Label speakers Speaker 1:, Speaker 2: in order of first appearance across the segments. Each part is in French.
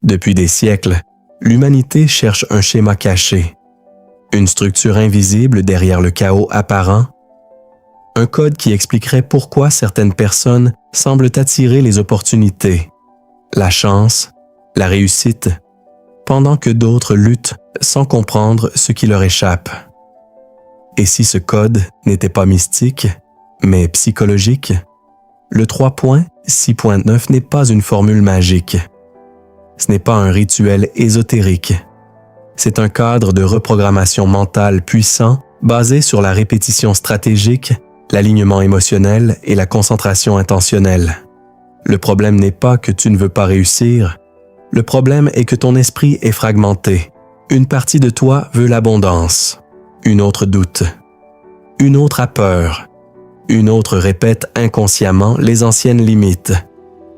Speaker 1: Depuis des siècles, l'humanité cherche un schéma caché, une structure invisible derrière le chaos apparent, un code qui expliquerait pourquoi certaines personnes semblent attirer les opportunités, la chance, la réussite, pendant que d'autres luttent sans comprendre ce qui leur échappe. Et si ce code n'était pas mystique, mais psychologique, le 3.6.9 n'est pas une formule magique. Ce n'est pas un rituel ésotérique. C'est un cadre de reprogrammation mentale puissant basé sur la répétition stratégique, l'alignement émotionnel et la concentration intentionnelle. Le problème n'est pas que tu ne veux pas réussir. Le problème est que ton esprit est fragmenté. Une partie de toi veut l'abondance. Une autre doute. Une autre a peur. Une autre répète inconsciemment les anciennes limites.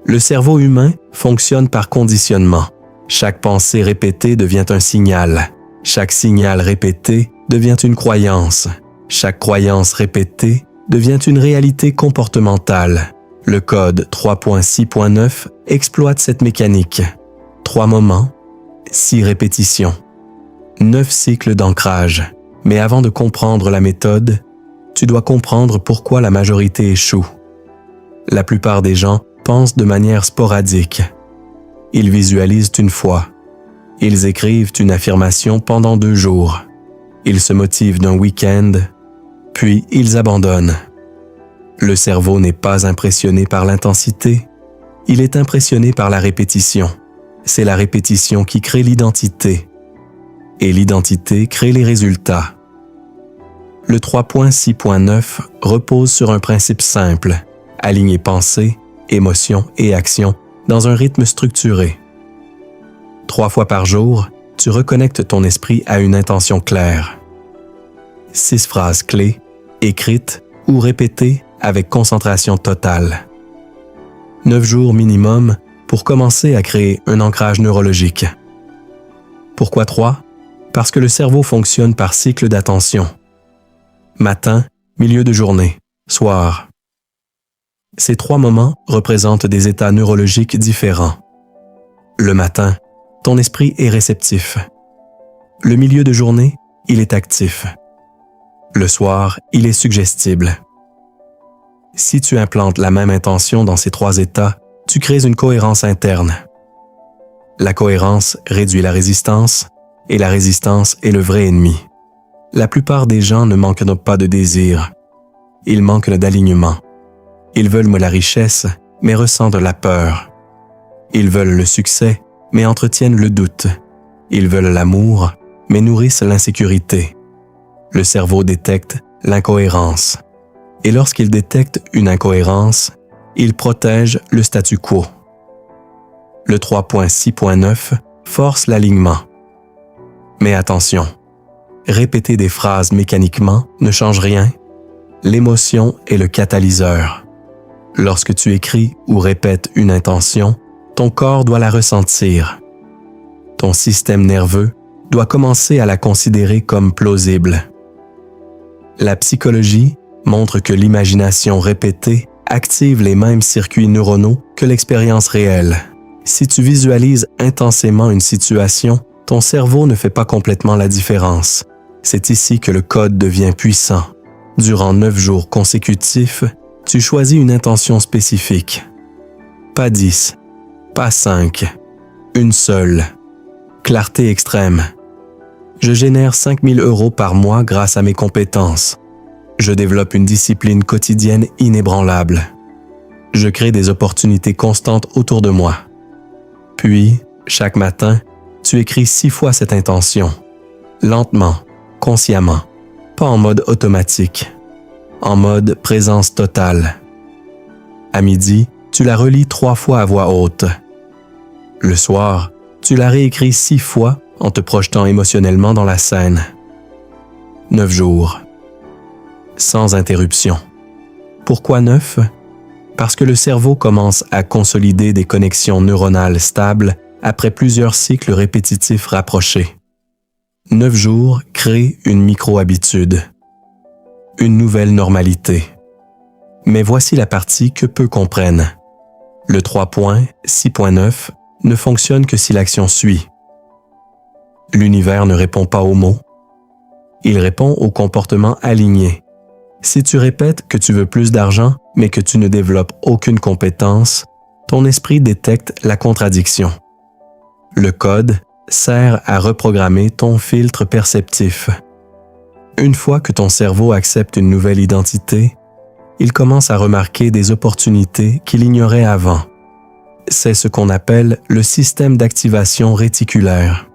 Speaker 1: Le cerveau humain fonctionne par conditionnement. Chaque pensée répétée devient un signal. Chaque signal répété devient une croyance. Chaque croyance répétée devient une réalité comportementale. Le code 3.6.9 exploite cette mécanique. 3 moments, 6 répétitions, 9 cycles d'ancrage. Mais avant de comprendre la méthode, tu dois comprendre pourquoi la majorité échoue. La plupart des gens pensent de manière sporadique. Ils visualisent une fois. Ils écrivent une affirmation pendant 2 jours. Ils se motivent d'un week-end, puis ils abandonnent. Le cerveau n'est pas impressionné par l'intensité, il est impressionné par la répétition. C'est la répétition qui crée l'identité. Et l'identité crée les résultats. Le 3.6.9 repose sur un principe simple, aligner pensée, émotion et action dans un rythme structuré. 3 fois par jour, tu reconnectes ton esprit à une intention claire. 6 phrases clés, écrites ou répétées avec concentration totale. 9 jours minimum pour commencer à créer un ancrage neurologique. Pourquoi 3? Parce que le cerveau fonctionne par cycle d'attention. Matin, milieu de journée, soir. Ces 3 moments représentent des états neurologiques différents. Le matin, ton esprit est réceptif. Le milieu de journée, il est actif. Le soir, il est suggestible. Si tu implantes la même intention dans ces 3 états, tu crées une cohérence interne. La cohérence réduit la résistance, et la résistance est le vrai ennemi. La plupart des gens ne manquent pas de désir. Ils manquent d'alignement. Ils veulent la richesse, mais ressentent la peur. Ils veulent le succès, mais entretiennent le doute. Ils veulent l'amour, mais nourrissent l'insécurité. Le cerveau détecte l'incohérence. Et lorsqu'il détecte une incohérence, il protège le statu quo. Le 3.6.9 force l'alignement. Mais attention, répéter des phrases mécaniquement ne change rien. L'émotion est le catalyseur. Lorsque tu écris ou répètes une intention, ton corps doit la ressentir. Ton système nerveux doit commencer à la considérer comme plausible. La psychologie montre que l'imagination répétée active les mêmes circuits neuronaux que l'expérience réelle. Si tu visualises intensément une situation, ton cerveau ne fait pas complètement la différence. C'est ici que le code devient puissant. Durant 9 jours consécutifs, tu choisis une intention spécifique. Pas 10, pas 5, une seule. Clarté extrême. Je génère 5 000 € par mois grâce à mes compétences. Je développe une discipline quotidienne inébranlable. Je crée des opportunités constantes autour de moi. Puis, chaque matin, tu écris 6 fois cette intention. Lentement, consciemment, pas en mode automatique, en mode présence totale. À midi, tu la relis 3 fois à voix haute. Le soir, tu la réécris 6 fois en te projetant émotionnellement dans la scène. 9 jours. Sans interruption. Pourquoi 9? Parce que le cerveau commence à consolider des connexions neuronales stables après plusieurs cycles répétitifs rapprochés. 9 jours créent une micro-habitude, une nouvelle normalité. Mais voici la partie que peu comprennent. Le 3.6.9 ne fonctionne que si l'action suit. L'univers ne répond pas aux mots. Il répond au comportement aligné. Si tu répètes que tu veux plus d'argent, mais que tu ne développes aucune compétence, ton esprit détecte la contradiction. Le code sert à reprogrammer ton filtre perceptif. Une fois que ton cerveau accepte une nouvelle identité, il commence à remarquer des opportunités qu'il ignorait avant. C'est ce qu'on appelle le système d'activation réticulaire.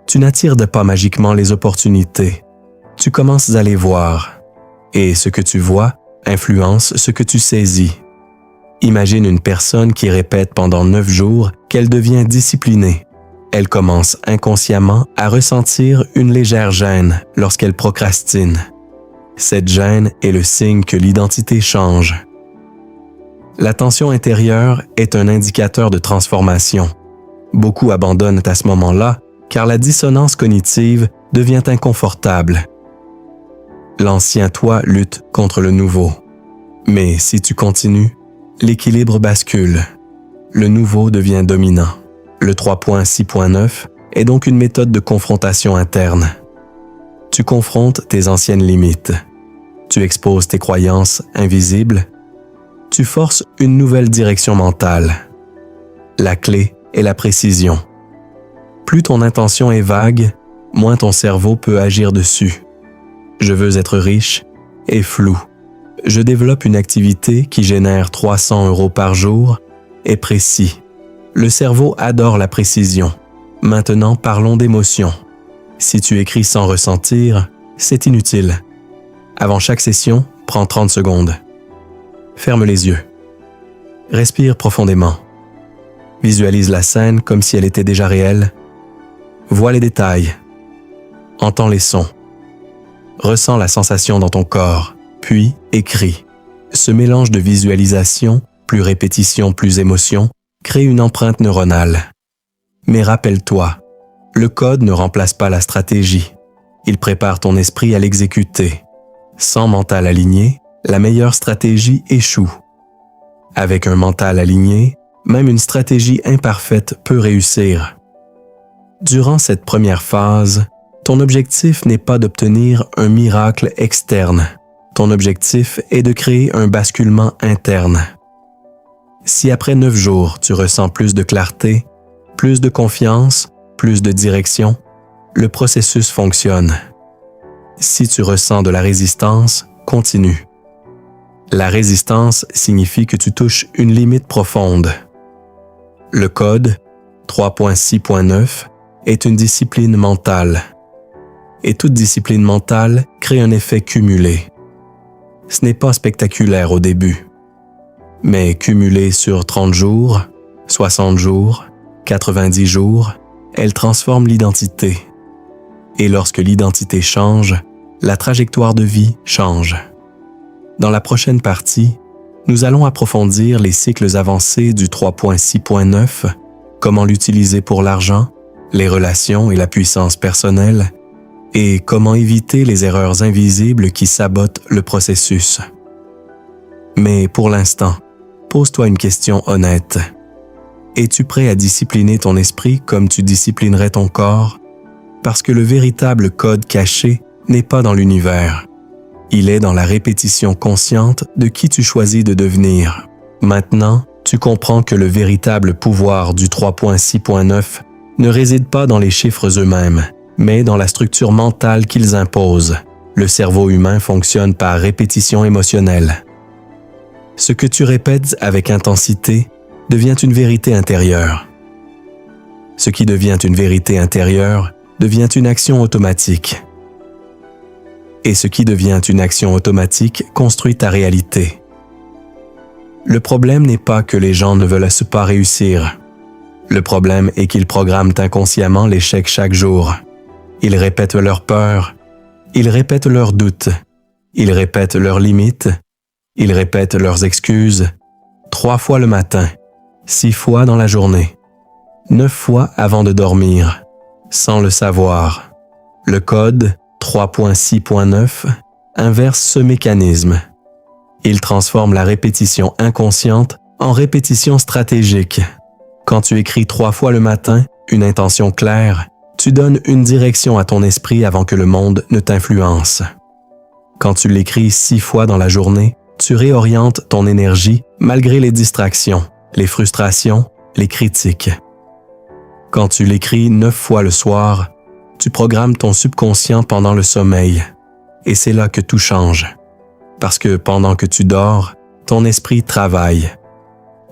Speaker 1: Tu n'attires pas magiquement les opportunités. Tu commences à les voir. Et ce que tu vois influence ce que tu saisis. Imagine une personne qui répète pendant 9 jours qu'elle devient disciplinée. Elle commence inconsciemment à ressentir une légère gêne lorsqu'elle procrastine. Cette gêne est le signe que l'identité change. La tension intérieure est un indicateur de transformation. Beaucoup abandonnent à ce moment-là car la dissonance cognitive devient inconfortable. L'ancien toi lutte contre le nouveau. Mais si tu continues, l'équilibre bascule. Le nouveau devient dominant. Le 3.6.9 est donc une méthode de confrontation interne. Tu confrontes tes anciennes limites. Tu exposes tes croyances invisibles. Tu forces une nouvelle direction mentale. La clé est la précision. Plus ton intention est vague, moins ton cerveau peut agir dessus. Je veux être riche est flou. Je développe une activité qui génère 300 € par jour est précis. Le cerveau adore la précision. Maintenant, parlons d'émotions. Si tu écris sans ressentir, c'est inutile. Avant chaque session, prends 30 secondes. Ferme les yeux. Respire profondément. Visualise la scène comme si elle était déjà réelle. Vois les détails. Entends les sons. Ressens la sensation dans ton corps, puis écris. Ce mélange de visualisation, plus répétition, plus émotion, crée une empreinte neuronale. Mais rappelle-toi, le code ne remplace pas la stratégie. Il prépare ton esprit à l'exécuter. Sans mental aligné, la meilleure stratégie échoue. Avec un mental aligné, même une stratégie imparfaite peut réussir. Durant cette première phase, ton objectif n'est pas d'obtenir un miracle externe. Ton objectif est de créer un basculement interne. Si après 9 jours, tu ressens plus de clarté, plus de confiance, plus de direction, le processus fonctionne. Si tu ressens de la résistance, continue. La résistance signifie que tu touches une limite profonde. Le code 3.6.9 est une discipline mentale. Et toute discipline mentale crée un effet cumulé. Ce n'est pas spectaculaire au début, mais cumulé sur 30 jours, 60 jours, 90 jours, elle transforme l'identité. Et lorsque l'identité change, la trajectoire de vie change. Dans la prochaine partie, nous allons approfondir les cycles avancés du 3.6.9, comment l'utiliser pour l'argent, les relations et la puissance personnelle, et comment éviter les erreurs invisibles qui sabotent le processus. Mais pour l'instant, pose-toi une question honnête. Es-tu prêt à discipliner ton esprit comme tu disciplinerais ton corps? Parce que le véritable code caché n'est pas dans l'univers. Il est dans la répétition consciente de qui tu choisis de devenir. Maintenant, tu comprends que le véritable pouvoir du 3.6.9 ne réside pas dans les chiffres eux-mêmes, mais dans la structure mentale qu'ils imposent. Le cerveau humain fonctionne par répétition émotionnelle. Ce que tu répètes avec intensité devient une vérité intérieure. Ce qui devient une vérité intérieure devient une action automatique. Et ce qui devient une action automatique construit ta réalité. Le problème n'est pas que les gens ne veulent pas réussir. Le problème est qu'ils programment inconsciemment l'échec chaque jour. Ils répètent leurs peurs, ils répètent leurs doutes, ils répètent leurs limites, ils répètent leurs excuses 3 fois le matin, 6 fois dans la journée, 9 fois avant de dormir, sans le savoir. Le code 3.6.9 inverse ce mécanisme. Il transforme la répétition inconsciente en répétition stratégique. Quand tu écris 3 fois le matin, une intention claire, tu donnes une direction à ton esprit avant que le monde ne t'influence. Quand tu l'écris 6 fois dans la journée, tu réorientes ton énergie malgré les distractions, les frustrations, les critiques. Quand tu l'écris 9 fois le soir, tu programmes ton subconscient pendant le sommeil. Et c'est là que tout change. Parce que pendant que tu dors, ton esprit travaille.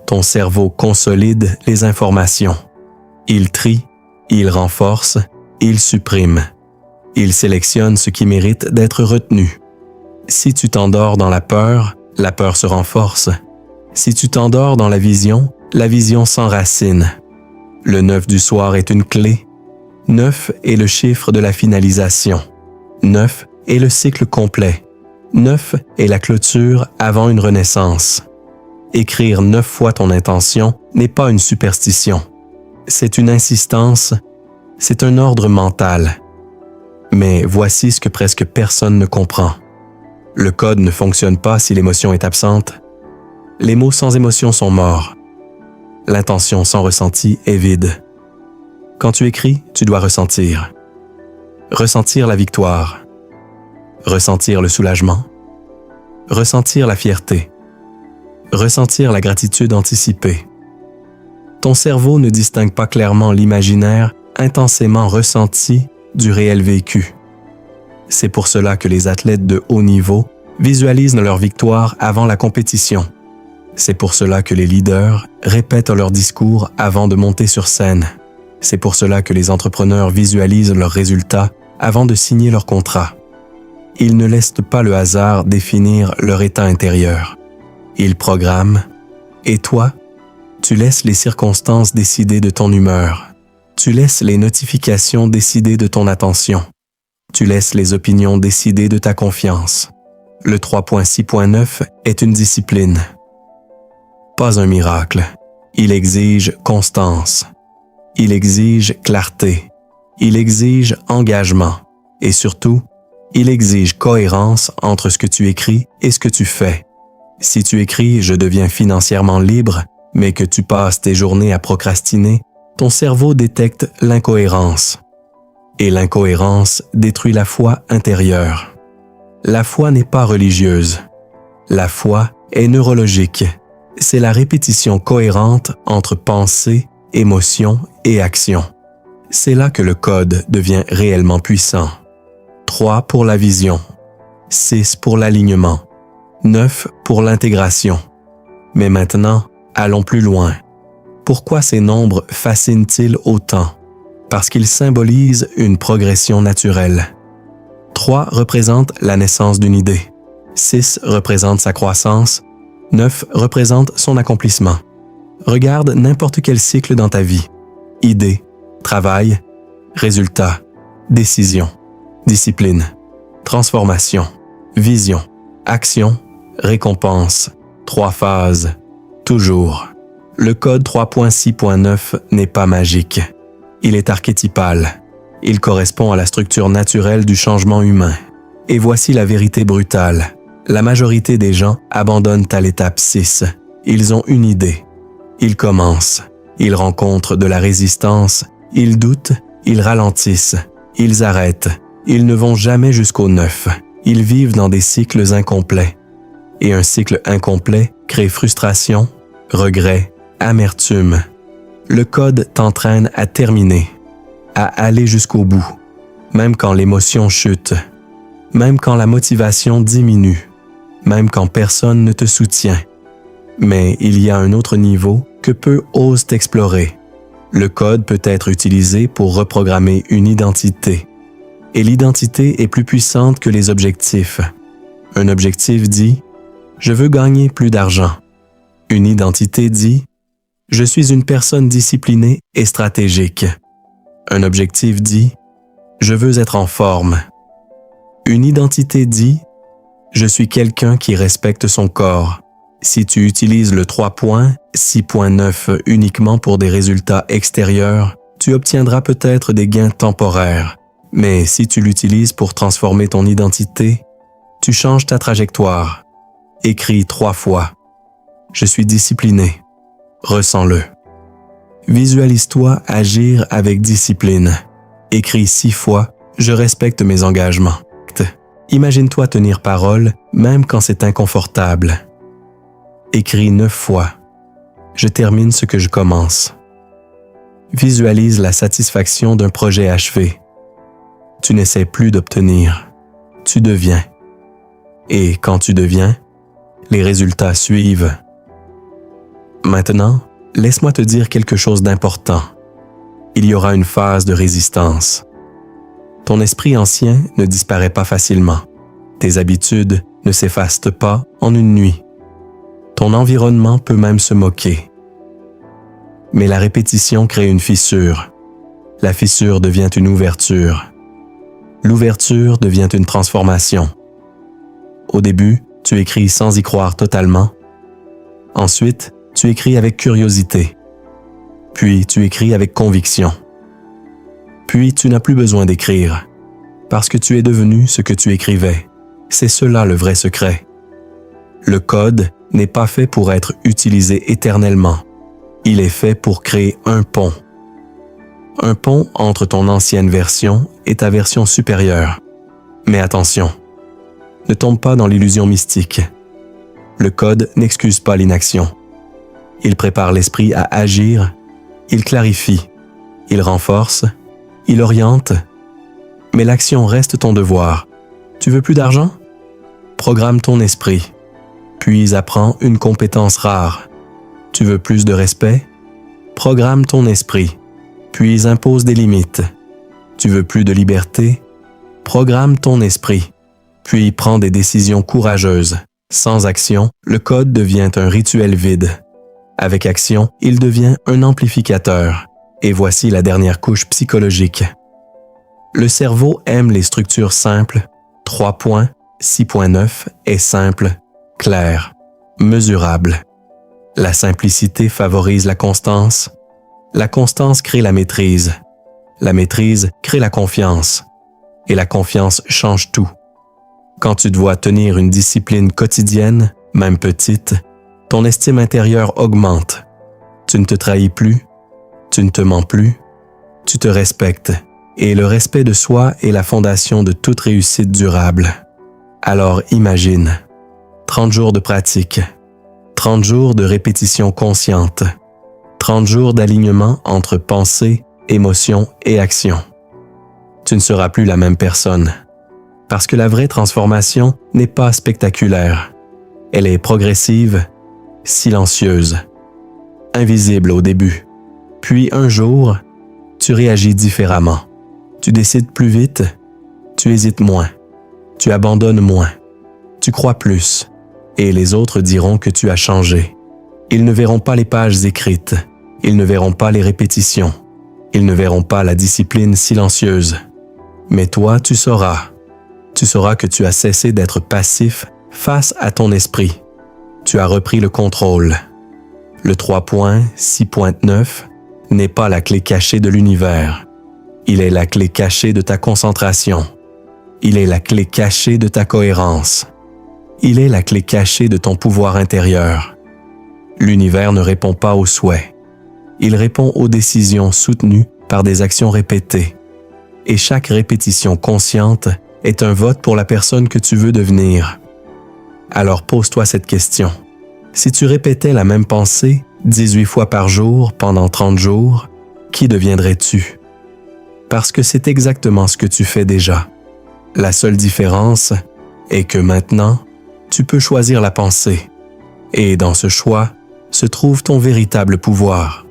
Speaker 1: Ton cerveau consolide les informations. Il trie, il renforce, il supprime. Il sélectionne ce qui mérite d'être retenu. Si tu t'endors dans la peur se renforce. Si tu t'endors dans la vision s'enracine. Le 9 du soir est une clé. 9 est le chiffre de la finalisation. 9 est le cycle complet. 9 est la clôture avant une renaissance. Écrire 9 fois ton intention n'est pas une superstition. C'est une insistance, c'est un ordre mental. Mais voici ce que presque personne ne comprend. Le code ne fonctionne pas si l'émotion est absente. Les mots sans émotion sont morts. L'intention sans ressenti est vide. Quand tu écris, tu dois ressentir. Ressentir la victoire. Ressentir le soulagement. Ressentir la fierté. Ressentir la gratitude anticipée. Ton cerveau ne distingue pas clairement l'imaginaire intensément ressenti du réel vécu. C'est pour cela que les athlètes de haut niveau visualisent leur victoire avant la compétition. C'est pour cela que les leaders répètent leur discours avant de monter sur scène. C'est pour cela que les entrepreneurs visualisent leurs résultats avant de signer leur contrat. Ils ne laissent pas le hasard définir leur état intérieur. Ils programment, et toi, tu laisses les circonstances décider de ton humeur. Tu laisses les notifications décider de ton attention. Tu laisses les opinions décider de ta confiance. Le 3.6.9 est une discipline. Pas un miracle. Il exige constance. Il exige clarté. Il exige engagement. Et surtout, il exige cohérence entre ce que tu écris et ce que tu fais. Si tu écris « Je deviens financièrement libre », mais que tu passes tes journées à procrastiner, ton cerveau détecte l'incohérence. Et l'incohérence détruit la foi intérieure. La foi n'est pas religieuse. La foi est neurologique. C'est la répétition cohérente entre pensée, émotion et action. C'est là que le code devient réellement puissant. 3 pour la vision, 6 pour l'alignement, 9 pour l'intégration. Mais maintenant, allons plus loin. Pourquoi ces nombres fascinent-ils autant? Parce qu'ils symbolisent une progression naturelle. 3 représente la naissance d'une idée. 6 représente sa croissance. 9 représente son accomplissement. Regarde n'importe quel cycle dans ta vie. Idée, travail, résultat, décision, discipline, transformation, vision, action, récompense. 3 phases. Toujours. Le code 3.6.9 n'est pas magique. Il est archétypal. Il correspond à la structure naturelle du changement humain. Et voici la vérité brutale. La majorité des gens abandonnent à l'étape 6. Ils ont une idée. Ils commencent. Ils rencontrent de la résistance. Ils doutent. Ils ralentissent. Ils arrêtent. Ils ne vont jamais jusqu'au 9. Ils vivent dans des cycles incomplets. Et un cycle incomplet crée frustration, regret, amertume. Le code t'entraîne à terminer, à aller jusqu'au bout, même quand l'émotion chute, même quand la motivation diminue, même quand personne ne te soutient. Mais il y a un autre niveau que peu osent explorer. Le code peut être utilisé pour reprogrammer une identité. Et l'identité est plus puissante que les objectifs. Un objectif dit « Je veux gagner plus d'argent ». Une identité dit « Je suis une personne disciplinée et stratégique ». Un objectif dit « Je veux être en forme ». Une identité dit « Je suis quelqu'un qui respecte son corps ». Si tu utilises le 3.6.9 uniquement pour des résultats extérieurs, tu obtiendras peut-être des gains temporaires. Mais si tu l'utilises pour transformer ton identité, tu changes ta trajectoire. Écris 3 fois. Je suis discipliné. Ressens-le. Visualise-toi agir avec discipline. Écris 6 fois « Je respecte mes engagements ». Imagine-toi tenir parole même quand c'est inconfortable. Écris 9 fois « Je termine ce que je commence ». Visualise la satisfaction d'un projet achevé. Tu n'essaies plus d'obtenir, tu deviens. Et quand tu deviens, les résultats suivent. Maintenant, laisse-moi te dire quelque chose d'important. Il y aura une phase de résistance. Ton esprit ancien ne disparaît pas facilement. Tes habitudes ne s'effacent pas en une nuit. Ton environnement peut même se moquer. Mais la répétition crée une fissure. La fissure devient une ouverture. L'ouverture devient une transformation. Au début, tu écris sans y croire totalement. Ensuite, tu écris avec curiosité. Puis, tu écris avec conviction. Puis, tu n'as plus besoin d'écrire, parce que tu es devenu ce que tu écrivais. C'est cela le vrai secret. Le code n'est pas fait pour être utilisé éternellement. Il est fait pour créer un pont. Un pont entre ton ancienne version et ta version supérieure. Mais attention, ne tombe pas dans l'illusion mystique. Le code n'excuse pas l'inaction. Il prépare l'esprit à agir, il clarifie, il renforce, il oriente, mais l'action reste ton devoir. Tu veux plus d'argent? Programme ton esprit, puis apprends une compétence rare. Tu veux plus de respect? Programme ton esprit, puis impose des limites. Tu veux plus de liberté? Programme ton esprit, puis prends des décisions courageuses. Sans action, le code devient un rituel vide. Avec action, il devient un amplificateur. Et voici la dernière couche psychologique. Le cerveau aime les structures simples. 3 points, 6.9 est simple, clair, mesurable. La simplicité favorise la constance. La constance crée la maîtrise. La maîtrise crée la confiance. Et la confiance change tout. Quand tu dois tenir une discipline quotidienne, même petite, ton estime intérieure augmente. Tu ne te trahis plus, tu ne te mens plus, tu te respectes. Et le respect de soi est la fondation de toute réussite durable. Alors imagine, 30 jours de pratique, 30 jours de répétition consciente, 30 jours d'alignement entre pensée, émotion et action. Tu ne seras plus la même personne. Parce que la vraie transformation n'est pas spectaculaire. Elle est progressive, silencieuse, invisible au début. Puis un jour, tu réagis différemment. Tu décides plus vite, tu hésites moins, tu abandonnes moins, tu crois plus, et les autres diront que tu as changé. Ils ne verront pas les pages écrites, ils ne verront pas les répétitions, ils ne verront pas la discipline silencieuse. Mais toi, tu sauras que tu as cessé d'être passif face à ton esprit. Tu as repris le contrôle. Le 3 points, 6.9 n'est pas la clé cachée de l'univers. Il est la clé cachée de ta concentration. Il est la clé cachée de ta cohérence. Il est la clé cachée de ton pouvoir intérieur. L'univers ne répond pas aux souhaits. Il répond aux décisions soutenues par des actions répétées. Et chaque répétition consciente est un vote pour la personne que tu veux devenir. Alors pose-toi cette question. Si tu répétais la même pensée 18 fois par jour pendant 30 jours, qui deviendrais-tu? Parce que c'est exactement ce que tu fais déjà. La seule différence est que maintenant, tu peux choisir la pensée. Et dans ce choix se trouve ton véritable pouvoir.